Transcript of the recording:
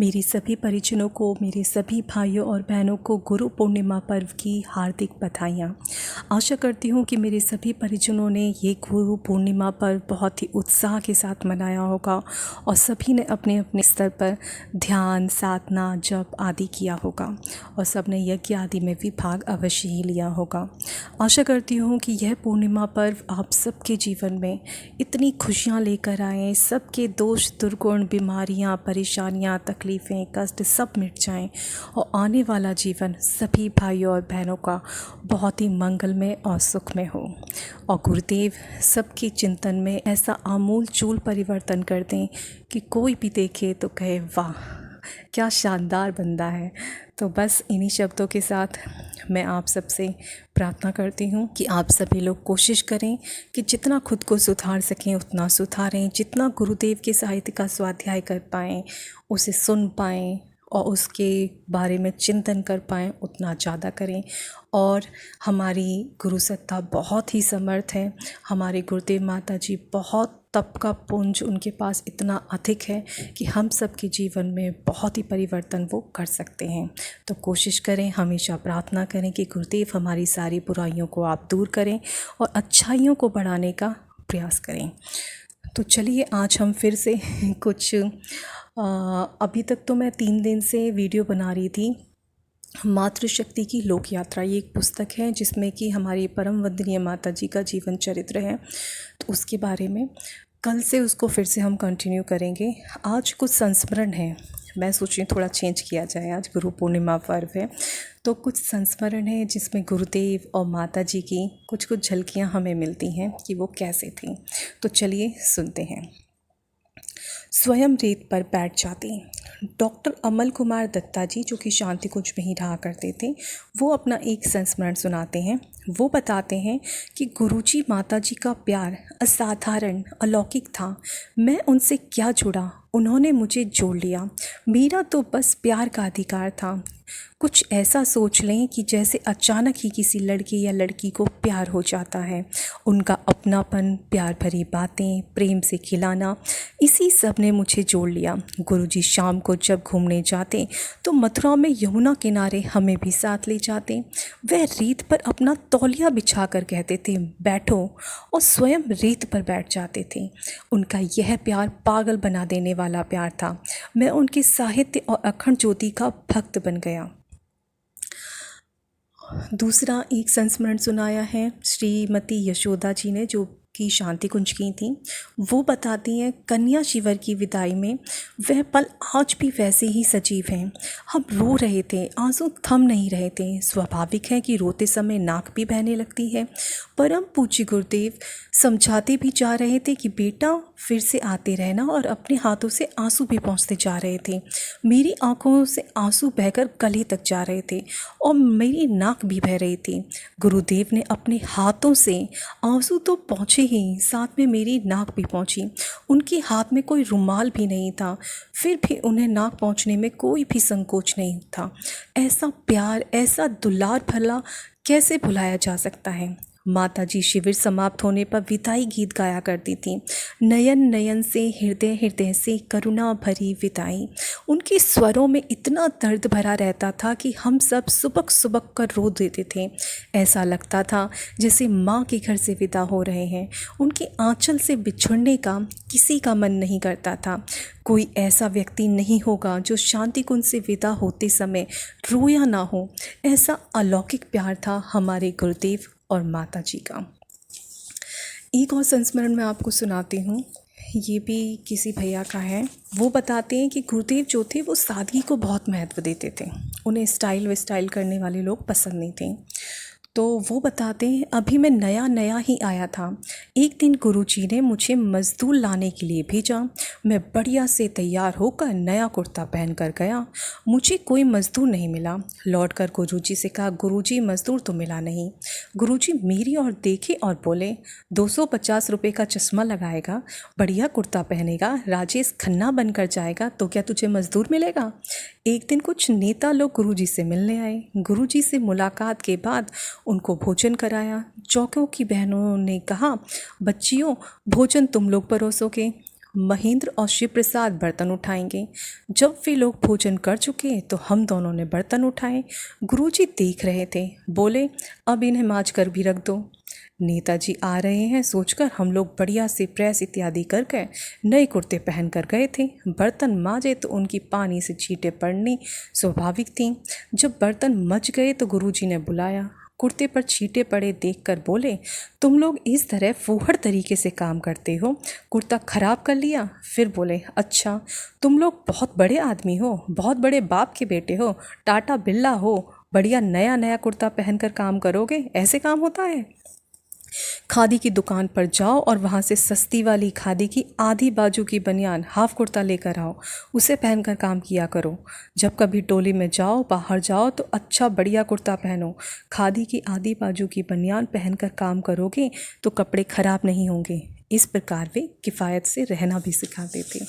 मेरे सभी परिजनों को, मेरे सभी भाइयों और बहनों को गुरु पूर्णिमा पर्व की हार्दिक बधाइयाँ। आशा करती हूँ कि मेरे सभी परिजनों ने ये गुरु पूर्णिमा पर्व बहुत ही उत्साह के साथ मनाया होगा और सभी ने अपने अपने स्तर पर ध्यान, साधना, जप आदि किया होगा और सब ने यज्ञ आदि में भी भाग अवश्य ही लिया होगा। आशा करती हूँ कि यह पूर्णिमा पर्व आप सबके जीवन में इतनी खुशियाँ लेकर आए, सबके दोष, दुर्गुण, बीमारियाँ, परेशानियाँ, तकलीफ़ें, कष्ट सब मिट जाएं और आने वाला जीवन सभी भाइयों और बहनों का बहुत ही मंगलमय और सुखमय हो। और गुरुदेव सबके चिंतन में ऐसा आमूल चूल परिवर्तन कर दें कि कोई भी देखे तो कहे वाह, क्या शानदार बंदा है। तो बस इन्हीं शब्दों के साथ मैं आप सबसे प्रार्थना करती हूँ कि आप सभी लोग कोशिश करें कि जितना खुद को सुधार सकें उतना सुधारें, जितना गुरुदेव के साहित्य का स्वाध्याय कर पाएँ, उसे सुन पाएँ और उसके बारे में चिंतन कर पाएँ उतना ज़्यादा करें। और हमारी गुरु सत्ता बहुत ही समर्थ है, हमारे गुरुदेव माता जी बहुत तप का पुंज उनके पास इतना अधिक है कि हम सब के जीवन में बहुत ही परिवर्तन वो कर सकते हैं। तो कोशिश करें, हमेशा प्रार्थना करें कि गुरुदेव हमारी सारी बुराइयों को आप दूर करें और अच्छाइयों को बढ़ाने का प्रयास करें। तो चलिए आज हम फिर से कुछ अभी तक तो मैं 3 दिन से वीडियो बना रही थी मातृशक्ति की लोक यात्रा। ये एक पुस्तक है जिसमें कि हमारी परम वंदनीय माता जी का जीवन चरित्र है, तो उसके बारे में कल से उसको फिर से हम कंटिन्यू करेंगे। आज कुछ संस्मरण है, मैं सोच रही हूँ थोड़ा चेंज किया जाए, आज गुरु पूर्णिमा पर्व है तो कुछ संस्मरण है जिसमें गुरुदेव और माता जी की कुछ कुछ झलकियाँ हमें मिलती हैं कि वो कैसे थी। तो चलिए सुनते हैं। स्वयं रेत पर बैठ जाते। डॉक्टर अमल कुमार दत्ता जी, जो कि शांति कुंज में ही रहा करते थे, वो अपना एक संस्मरण सुनाते हैं। वो बताते हैं कि गुरुजी माता जी का प्यार असाधारण, अलौकिक था। मैं उनसे क्या जुड़ा, उन्होंने मुझे जोड़ लिया। मेरा तो बस प्यार का अधिकार था। कुछ ऐसा सोच लें कि जैसे अचानक ही किसी लड़के या लड़की को प्यार हो जाता है। उनका अपनापन, प्यार भरी बातें, प्रेम से खिलाना, इसी सब ने मुझे जोड़ लिया। गुरुजी शाम को जब घूमने जाते तो मथुरा में यमुना किनारे हमें भी साथ ले जाते। वह रेत पर अपना तौलिया बिछा कर कहते थे बैठो, और स्वयं रेत पर बैठ जाते थे। उनका यह प्यार पागल बना देने वाला प्यार था। मैं उनके साहित्य और अखंड ज्योति का भक्त बन गया। दूसरा एक संस्मरण सुनाया है श्रीमती यशोदा जी ने, जो की शांति कुंज की थी। वो बताती हैं कन्या शिविर की विदाई में वह पल आज भी वैसे ही सजीव हैं। हम रो रहे थे, आंसू थम नहीं रहे थे। स्वाभाविक है कि रोते समय नाक भी बहने लगती है। परम पूज्य गुरुदेव समझाते भी जा रहे थे कि बेटा फिर से आते रहना, और अपने हाथों से आंसू भी पहुँचते जा रहे थे। मेरी आंखों से आंसू बहकर गले तक जा रहे थे और मेरी नाक भी बह रही थी। गुरुदेव ने अपने हाथों से आंसू तो पहुँचे ही, साथ में मेरी नाक भी पहुँची। उनके हाथ में कोई रुमाल भी नहीं था, फिर भी उन्हें नाक पहुँचने में कोई भी संकोच नहीं था। ऐसा प्यार, ऐसा दुलार भला कैसे भुलाया जा सकता है। माता जी शिविर समाप्त होने पर विदाई गीत गाया करती थी। नयन नयन से, हृदय हृदय से करुणा भरी विदाई। उनके स्वरों में इतना दर्द भरा रहता था कि हम सब सुबक सुबक कर रो देते थे। ऐसा लगता था जैसे माँ के घर से विदा हो रहे हैं। उनके आंचल से बिछुड़ने का किसी का मन नहीं करता था। कोई ऐसा व्यक्ति नहीं होगा जो शांति कुंज से विदा होते समय रोया ना हो। ऐसा अलौकिक प्यार था हमारे गुरुदेव और माता जी का। एक और संस्मरण मैं आपको सुनाती हूँ, ये भी किसी भैया का है। वो बताते हैं कि गुरुदेव जो थे वो सादगी को बहुत महत्व देते थे। उन्हें स्टाइल विस्टाइल करने वाले लोग पसंद नहीं थे। तो वो बताते हैं अभी मैं नया नया ही आया था। एक दिन गुरुजी ने मुझे मज़दूर लाने के लिए भेजा। मैं बढ़िया से तैयार होकर नया कुर्ता पहन कर गया। मुझे कोई मज़दूर नहीं मिला। लौटकर गुरुजी से कहा गुरुजी मज़दूर तो मिला नहीं। गुरुजी मेरी ओर देखे और बोले 250 रुपये का चश्मा लगाएगा, बढ़िया कुर्ता पहनेगा, राजेश खन्ना बनकर जाएगा तो क्या तुझे मज़दूर मिलेगा। एक दिन कुछ नेता लोग गुरुजी से मिलने आए। गुरुजी से मुलाकात के बाद उनको भोजन कराया। चौकों की बहनों ने कहा बच्चियों भोजन तुम लोग परोसोगे। महेंद्र और शिव प्रसाद बर्तन उठाएंगे। जब वे लोग भोजन कर चुके तो हम दोनों ने बर्तन उठाए। गुरुजी देख रहे थे, बोले अब इन्हें मांज कर भी रख दो। नेताजी आ रहे हैं सोचकर हम लोग बढ़िया से प्रेस इत्यादि करके नए कुर्ते पहन कर गए थे। बर्तन मांजे तो उनकी पानी से छींटे पड़नी स्वाभाविक थी। जब बर्तन मच गए तो गुरुजी ने बुलाया। कुर्ते पर छींटे पड़े देखकर बोले, तुम लोग इस तरह फूहड़ तरीके से काम करते हो, कुर्ता खराब कर लिया। फिर बोले, अच्छा तुम लोग बहुत बड़े आदमी हो, बहुत बड़े बाप के बेटे हो, टाटा बिल्ला हो, बढ़िया नया नया कुर्ता पहनकर काम करोगे, ऐसे काम होता है। खादी की दुकान पर जाओ और वहाँ से सस्ती वाली खादी की आधी बाजू की बनियान हाफ कुर्ता लेकर आओ, उसे पहनकर काम किया करो। जब कभी टोली में जाओ, बाहर जाओ तो अच्छा बढ़िया कुर्ता पहनो। खादी की आधी बाजू की बनियान पहनकर काम करोगे तो कपड़े खराब नहीं होंगे। इस प्रकार वे किफ़ायत से रहना भी सिखाते थे।